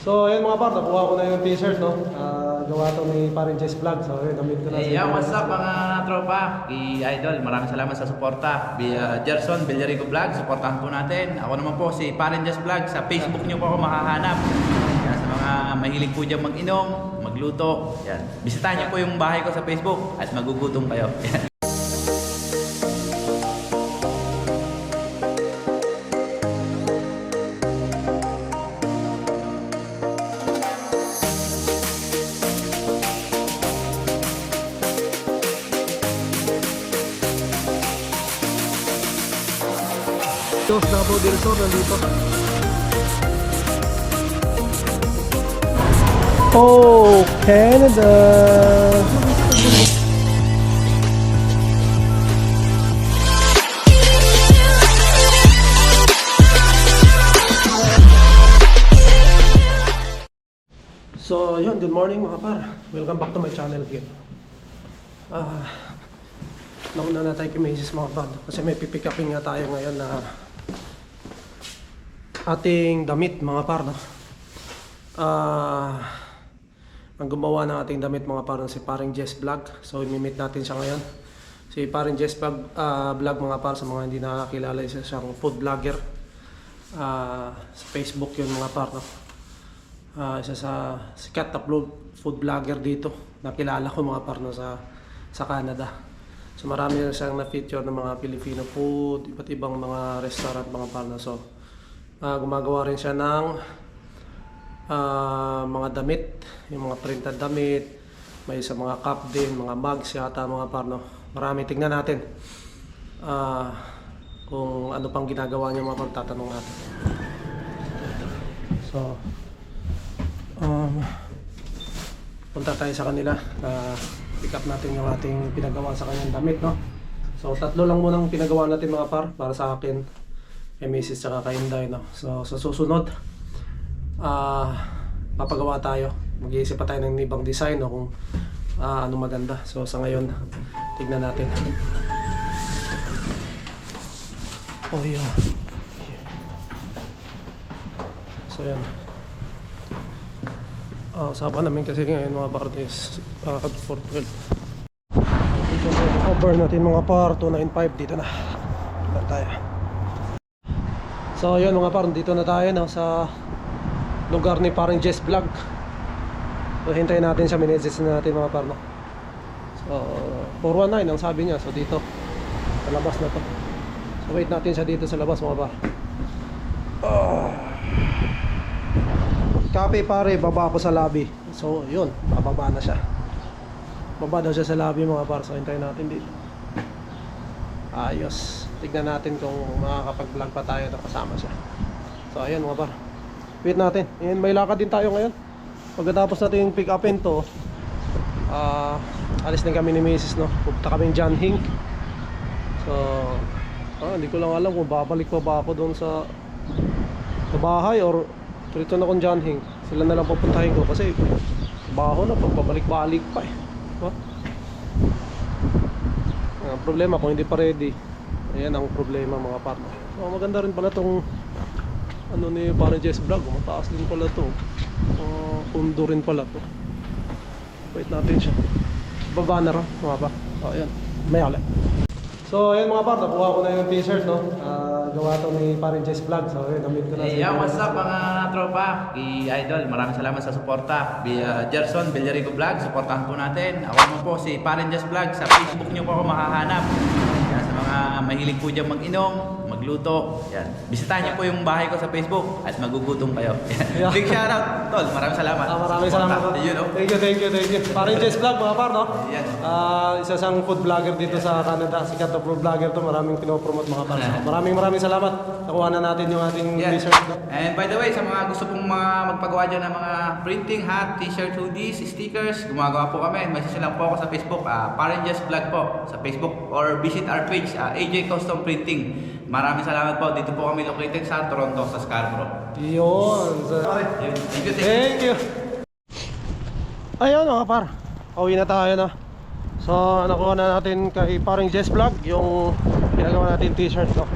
So ayun mga par, nakuha ko na yung t-shirt, no? Gawa to ni Parin Jess Vlog. So ayun, damit ko na. Hey, what's up mga tropa? Idol, maraming salamat sa suporta. Gerson Villarico Vlog, suportahan po natin. Ako naman po si Parin Jess Vlog. Sa Facebook niyo po ako makahanap. Yan, sa mga mahilig po dyan mag-inom, magluto. Yan. Bisitahin niyo po yung bahay ko sa Facebook at magugutom kayo. Yan. Dos Davao del Sur nandito. Oh, Canada. So, yun, good morning mga par. Welcome back to my channel again. Nauna na tayo kay Macy's mga par. Kasi may pipick upin nga tayo ngayon na ating damit mga par, no? Ang gumawa ng ating damit mga par si Paring Jess Vlog. So i-meet natin siya ngayon. Si Paring Jess Vlog mga par, sa mga hindi nakakilala, isa siyang food vlogger. Sa Facebook yun mga par, no? Isa sa sikat na food vlogger dito. Nakilala ko mga par, no, sa Canada. So marami na siyang na-feature ng mga Filipino food, iba't ibang mga restaurant mga par, no? So gumagawa rin siya ng mga damit, yung mga printed damit, may sa mga cup din, mga mugs yata mga par, no? Marami, tignan natin kung ano pang ginagawa niya mga par, tatanong natin. So punta tayo sa kanila, pick up natin yung ating pinagawa sa kanyang damit, no? So tatlo lang munang pinagawa natin mga par, para sa akin, kay Mrs. tsaka kay Inday, no? So sa susunod papagawa tayo, mag-iisip pa tayo ng ibang design, no? Kung ano maganda. So sa ngayon, tignan natin. Oh yeah. So yan, usapan namin kasi ngayon mga par is for 12. Dito na cover natin mga par, 295 dito na. Dito tayo. So yun mga par, dito na tayo, no, sa lugar ni Paring Jess Vlog. So hintayin natin siya, minessage natin mga par, no. So 419 ang sabi niya. So dito sa labas na to. So wait natin siya dito sa labas mga par. Copy pare, baba ako sa lobby. So yun, bababa na siya. Baba daw siya sa lobby mga par. So hintayin natin dito. Ayos. Tignan natin kung makakapag-vlog pa tayo na kasama siya. So ayan mga par, wait natin. And may lakad din tayo ngayon. Pagkatapos natin yung pick upin to, alis din kami ni Mrs., no? Pupunta kaming John Hink. So hindi ko lang alam kung babalik pa ba ako doon sa bahay or dito na kung John Hink. Sila na lang pupuntahin ko kasi baho na, pagpabalik-balik pa eh, no? Problema kung hindi pa ready. Ayan ang problema mga partner. So maganda rin pala tong ano ni Paring Jess Vlog, mataas din pala to. Pundo rin pala to. Wait natin siya. Baba na rin mga pa. Ayan, may ulit. So ayan mga partner, nakuha ko na yung t-shirt, no? Gawa to ni Paring Jess Vlog. So ayun, damit ko na. Hey, what's up mga tropa? Idol, maraming salamat sa suporta. Gerson Villarico Vlog, suportahan po natin. Ako naman po si Parin Jess Vlog. Sa Facebook niyo po ako makahanap. Yan, sa mga mahilig po dyan mag-inom, magluto. Yan. Bisitahin niyo po yung bahay ko sa Facebook at magugutom kayo. Yeah. Big shoutout, tol. Maraming salamat. Maraming salamat. Thank you. Paring Jess Vlog mga par, no? Yan. Isa siyang food vlogger dito sa Canada. Sikat na food vlogger to. Maraming pinopromote mga par. So, maraming salamat. Nakuha na natin yung ating t-shirt, no? And by the way, sa mga gusto pong magpagawa dyan ng mga printing, hat, t-shirt, hoodies, stickers, gumagawa po kami. Message lang po ako sa Facebook, Parin Jess Vlog po sa Facebook, or visit our page, AJ Custom Printing. Maraming salamat po. Dito po kami located sa Toronto, sa Scarborough. Yun. Thank you. Ayun mga par, pauwi na tayo na. So nakuha na natin kay Paring Jess Vlog yung pinagawa natin t-shirt, no?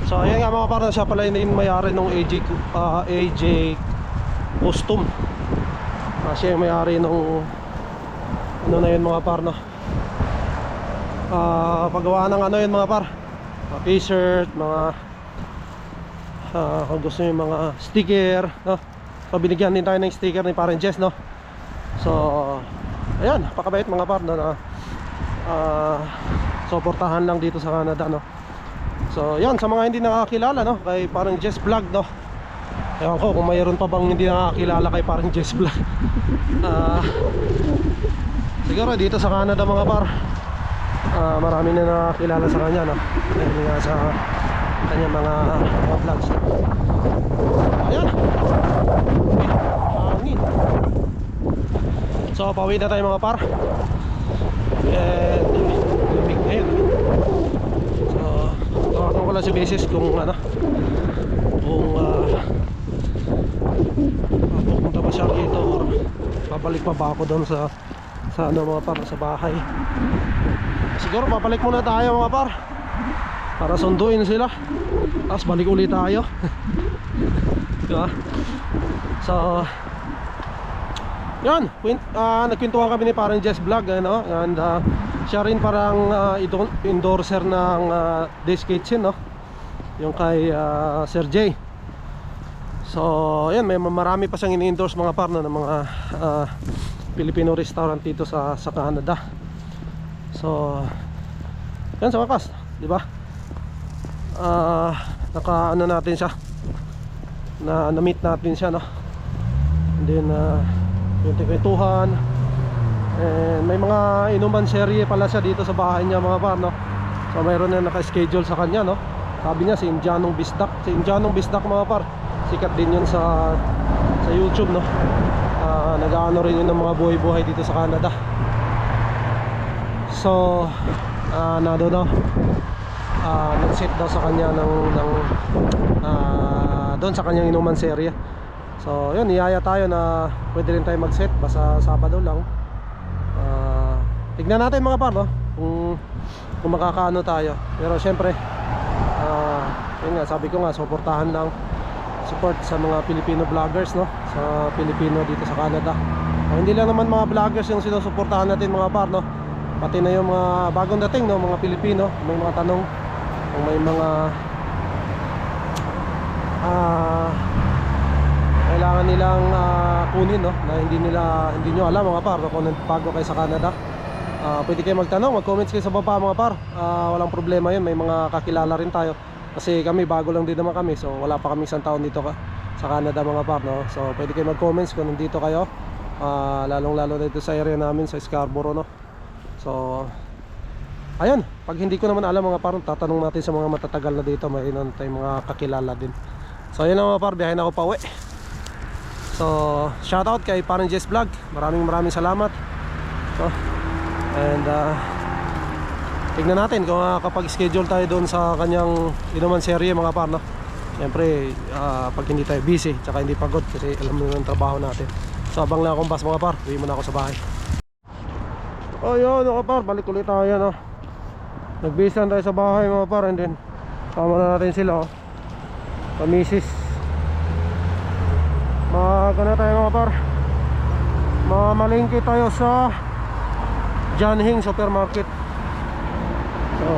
So ayun nga mga par, siya pala yung may-ari ng AJ Custom. Siya yung may-ari ng ano na yun mga par, no? Paggawa ng ano yun mga par, mga t-shirt, mga kung gusto nyo yung mga sticker, no? So binigyan din tayo ng sticker ni parang Jess, no? So ayan, pakabait mga par, no? Suportahan lang dito sa Canada, no? So yan, sa mga hindi nakakilala, no, kay parang Jess Vlog, no? Ewan ko kung mayroon pa bang hindi nakakilala kay parang Jess Vlog. Siguro dito sa Canada mga par, marami na nakakilala sa kanya, no? Dahil nga sa kanya mga vlogs, no? Ayan, hangin. So pauwi na tayo mga par. And lumig ngayon. So tawagan ko lang si Mrs. kung ano, kung pupunta pa siya dito or babalik pa ba ako doon sa ano mga par, sa bahay. Siguro babalik muna tayo mga par para sunduin sila, tapos balik ulit tayo. Diba? So yan, nagkwentuhan kami ni parang Jess Vlog, ano? And siya rin parang endorser ng Days Kitchen, no? Yung kay Sir J. So yan, may marami pa siyang ini-endorse mga par, no, ng mga Filipino restaurant dito sa Canada. So yan, sa wakas, di ba? Naka-ano natin siya, na-meet natin siya, no? And then yung tikwentuhan, and may mga inuman serye pala siya dito sa bahay niya mga par, no? So mayroon na naka-schedule sa kanya, no? Sabi niya si Indianong Bisdak. Si Indianong Bisdak mga par, sikat din yun sa YouTube, no? Nag-aano rin yun ng mga buhay-buhay dito sa Canada. So nado, no? Nag-set daw sa kanya ng doon sa kanyang inuman serye. So yun, niyaya tayo na pwede rin tayo mag-set basta Sabado lang. Tignan natin mga par, no? Kung makakaano tayo. Pero syempre yun nga, sabi ko nga, suportahan lang, support sa mga Filipino vloggers, no? Sa Filipino dito sa Canada. Hindi lang naman mga vloggers yung sinusuportahan natin mga par, no? Pati na yung mga bagong dating, no? Mga Pilipino, may mga tanong, kung may mga kailangan nilang kunin, no? Na hindi nyo alam mga par, no? Kung bago kayo sa Canada, pwede kayo magtanong, mag-comments kayo sa baba mga par. Walang problema yun, may mga kakilala rin tayo. Kasi kami, bago lang din naman kami. So wala pa kami isang taon dito sa Canada mga par, no? So pwede kayo mag-comments kung nandito kayo, lalong lalo dito sa area namin sa Scarborough, no? So ayun, pag hindi ko naman alam mga par, tatanong natin sa mga matatagal na dito. Mayroon tayong mga kakilala din. So ayun na mga par, biyahe na ako pa uwi. So shoutout kay parang Jess Vlog. Maraming salamat. So and tignan natin kung kapag schedule tayo doon sa kanyang inuman serye mga par, no? Siyempre pag hindi tayo busy tsaka hindi pagod, kasi alam mo yung trabaho natin. So abang lang akong bus mga par, uwi muna ako sa bahay. Ayun mga par, balik ulit tayo, no? Nagbisan tayo sa bahay mga par, and then tama na natin sila, oh. Pamisis, na tayo mga par, mamalingki tayo sa John Hing Supermarket. So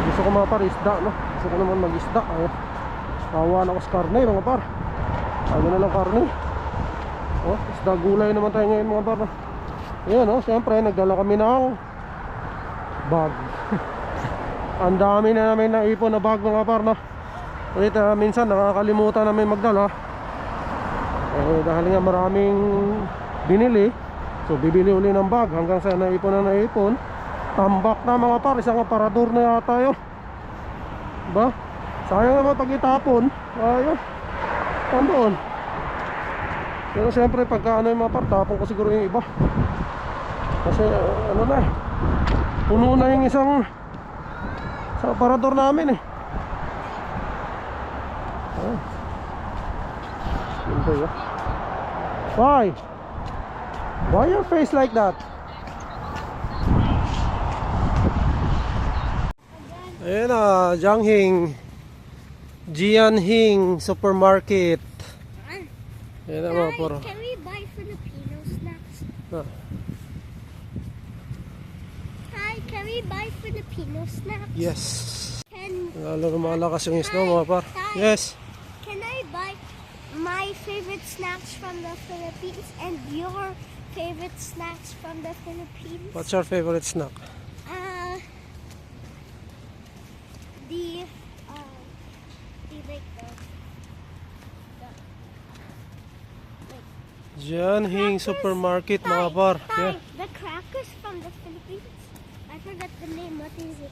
gusto ko mga par isda, no? Gusto ko naman mag-isda. Tawa na ako sa karne mga par. Ano na lang karne. Oh, isda gulay naman tayo ngayon mga par, no? Ayan, no? Siyempre nagdala kami ng bag. Ang dami na namin naipon na bag mga par, no? Ulit minsan nakakalimutan namin magdala. Dahil nga maraming binili, so bibili uli ng bag hanggang sa naipon na naipon. Tambak na mga par, isang aparador na yata yun. Diba? Sayang naman pag itapon. Ayun, tandoon. Pero siyempre pagka ano yung mga par, tapon ko siguro yung iba. Kasi ano na, puno na yung isang sa aparador namin, eh. Why? Why your face like that? Ayan na, Jianhing Supermarket. Yan ang mga Hi, par. can we buy Filipino snacks? Ah, Hi, can we buy Filipino snacks? yes. Can Lalo lumalakas yung snow mga par. Yes. Can I buy my favorite snacks from the Philippines and your favorite snacks from the Philippines? What's your favorite snack? The like Jan Hing Supermarket mga par. Yeah. the crackers from the Philippines. I forgot the name. What is it?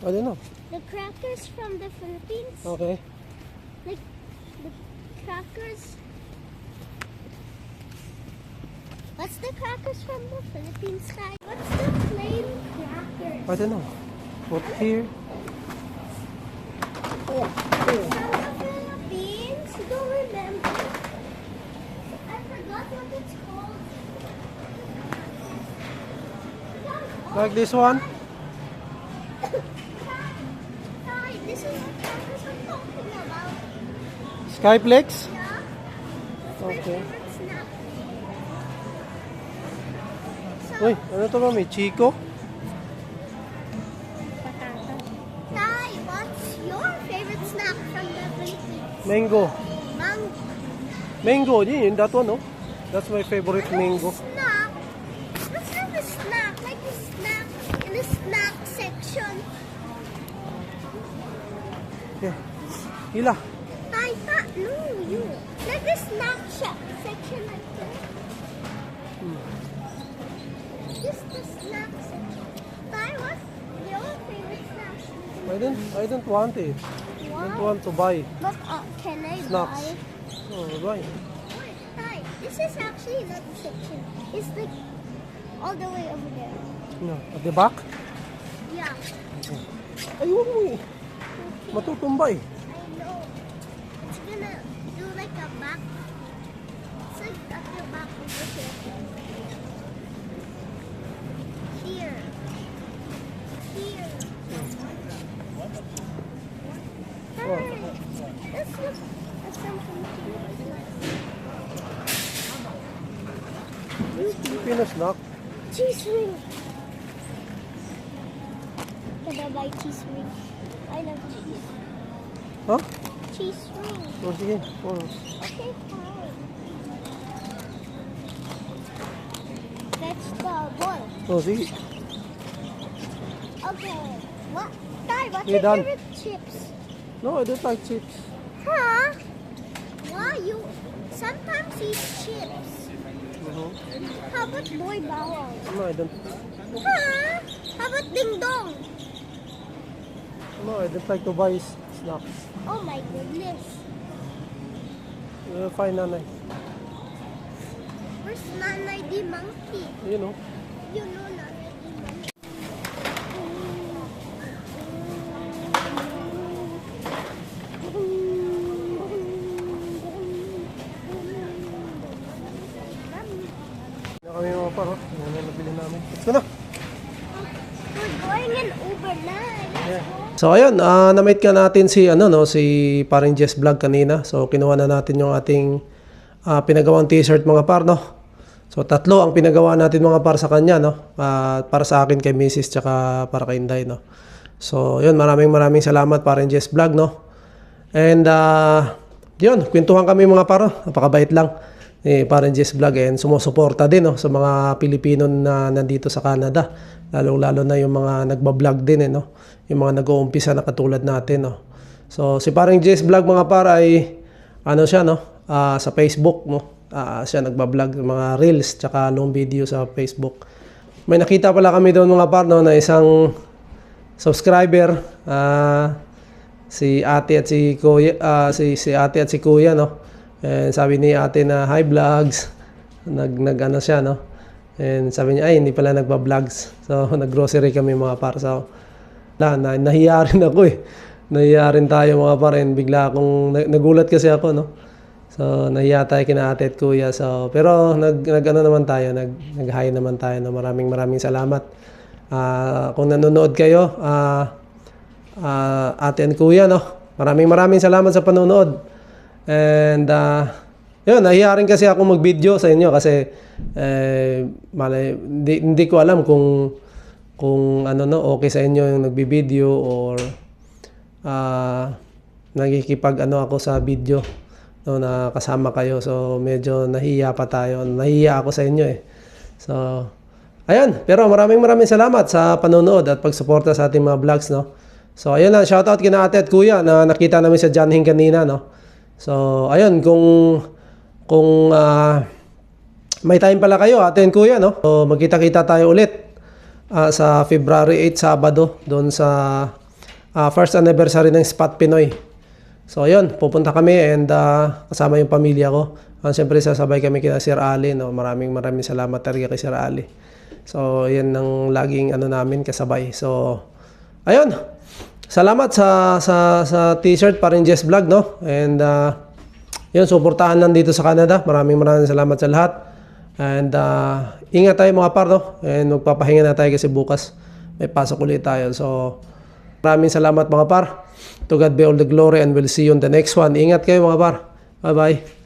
I don't know. The crackers from the Philippines. Okay. Like the crackers. What's the crackers from the Philippines, guys? What's the plain crackers? I don't know. Put here. From the Philippines? You don't remember? I forgot what it's called. Like this one? Hi, this is what crackers I'm talking about. Skyplex? Yeah? That's my Okay. favorite snack. So, Uy, ano to mami? Chico? Ty, what's your favorite snack from the Philippines? Mango. Mango. Mango, yun, that one, no? That's my favorite mango. Snack. Let's have a snack, like a snack in the snack section. Yeah. Hila. Ty, no, you. Like the snack section like this. This the snack section. Ty, what's your favorite snack? I don't want it. I don't Why? want to buy. But can I Snacks. buy? Oh, buy. Wait, Ty, this is actually not the section. It's like all the way over there. No, at the back? Yeah. Ay, huwag mo eh. Matutumbay. I know. It's gonna do like a back. It's like at the back over here. Here. Here. Hey, this looks like something Filipino snack. cheese ring. Can I buy cheese ring? I love cheese. Ha? Cheese ring. Oh, sige. Oh. Okay, fine. Vegetable. Oh, sige. Okay. What? Ty, what's Okay, your done. favorite chips? No, I don't like chips. Huh? Why you sometimes eat chips? How about boy bawang? No, I don't. Huh? How about ding dong? No, I don't like to buy snacks. Oh my goodness. You'll find nanay. Where's Nanay the monkey? You know. You know Nanay the monkey. Na kami mga paro. Yan ang nabili namin. Let's go na. We're going in Uber na. Let's go. So ayun, na-meet ka natin si si paring Jess Vlog kanina. So kinuha na natin yung ating pinagawang t-shirt mga par, no. So tatlo ang pinagawa natin mga par sa kanya, no. Para sa akin kay Mrs. tsaka para kay Inday, no. So yun, maraming salamat paring Jess Vlog, no. And yun, kwentuhan kami mga par, no? Napakabait lang ni paring Jess Vlog, and sumusuporta din, no, sa mga Pilipino na nandito sa Canada. Lalo na yung mga nagba-vlog din, no. Yung mga nag-uumpisa na katulad natin, no. So si paring Jess Vlog mga par ay siya, no, sa Facebook, no. Siya nagba-vlog mga reels tsaka long video sa Facebook. May nakita pala kami doon mga par, no, na isang subscriber, si ate at si kuya, si ate at si kuya, no. And sabi ni ate na hi vlogs, nag siya, no. And sabi niya ay hindi pala nagba-vlogs. So nag-grocery kami mga par. So nahiya rin ako eh. Nahiya rin tayo mga par, and bigla akong nagulat kasi ako, no. So nahiya tayo kina ate at kuya. So pero naman tayo, nag-hi naman tayo, no. Maraming salamat. Kung nanonood kayo, ate and kuya, no. Maraming salamat sa panonood. And Yun, nahiya rin kasi ako mag-video sa inyo kasi hindi ko alam kung ano no, okay sa inyo yung nagbi-video or nagkikipag ano ako sa video no, na kasama kayo. So medyo nahiya pa tayo. Nahiya ako sa inyo eh. So ayun, pero maraming salamat sa panonood at pagsuporta sa ating mga vlogs no. So ayun lang, shoutout kina ate at kuya na nakita namin sa John Hing kanina no. So ayun, kung may time pala kayo ate and kuya no. So magkita-kita tayo ulit sa February 8 Sabado doon sa first anniversary ng Spot Pinoy. So ayun, pupunta kami and kasama yung pamilya ko. Siyempre sasabay kami kina Sir Ali no. Maraming salamat talaga kay Sir Ali. So yan ang laging ano namin kasabay. So ayun. Salamat sa t-shirt pa rin Jess Vlog no. And yun, suportahan lang dito sa Canada. Maraming salamat sa lahat. And ingat tayo mga par no. And magpapahinga na tayo kasi bukas may pasok ulit tayo. So maraming salamat mga par. To God be all the glory and we'll see you on the next one. Ingat kayo mga par. Bye bye.